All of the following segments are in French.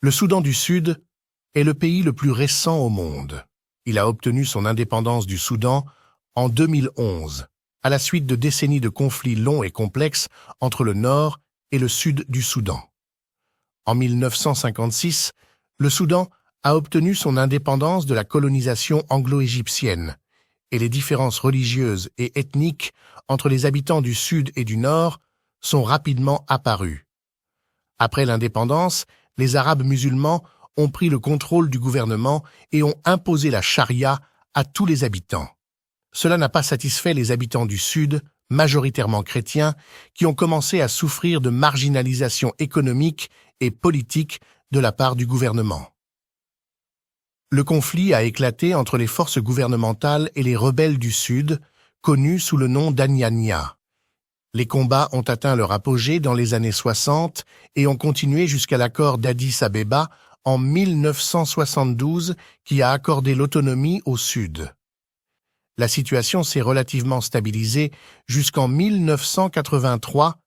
Le Soudan du Sud est le pays le plus récent au monde. Il a obtenu son indépendance du Soudan en 2011, à la suite de décennies de conflits longs et complexes entre le nord et le sud du Soudan. En 1956, le Soudan a obtenu son indépendance de la colonisation anglo-égyptienne, et les différences religieuses et ethniques entre les habitants du sud et du nord sont rapidement apparues. Après l'indépendance, les Arabes musulmans ont pris le contrôle du gouvernement et ont imposé la charia à tous les habitants. Cela n'a pas satisfait les habitants du Sud, majoritairement chrétiens, qui ont commencé à souffrir de marginalisation économique et politique de la part du gouvernement. Le conflit a éclaté entre les forces gouvernementales et les rebelles du Sud, connus sous le nom d'Anyanya. Les combats ont atteint leur apogée dans les années 60 et ont continué jusqu'à l'accord d'Addis Abeba en 1972 qui a accordé l'autonomie au Sud. La situation s'est relativement stabilisée jusqu'en 1983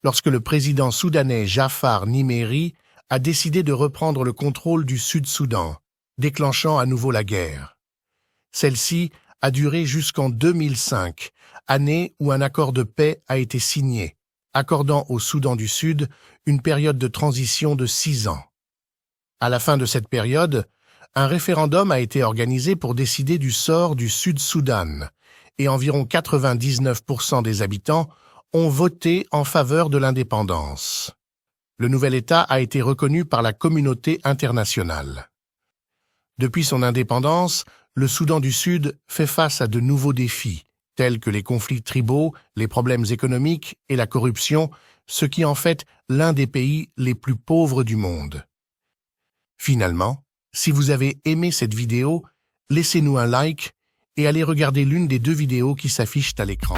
lorsque le président soudanais Jafar Nimeri a décidé de reprendre le contrôle du Sud-Soudan, déclenchant à nouveau la guerre. Celle-ci a duré jusqu'en 2005, année où un accord de paix a été signé, accordant au Soudan du Sud une période de transition de 6 ans. À la fin de cette période, un référendum a été organisé pour décider du sort du Sud-Soudan, et environ 99% des habitants ont voté en faveur de l'indépendance. Le nouvel État a été reconnu par la communauté internationale. Depuis son indépendance, le Soudan du Sud fait face à de nouveaux défis, tels que les conflits tribaux, les problèmes économiques et la corruption, ce qui en fait l'un des pays les plus pauvres du monde. Finalement, si vous avez aimé cette vidéo, laissez-nous un like et allez regarder l'une des 2 vidéos qui s'affichent à l'écran.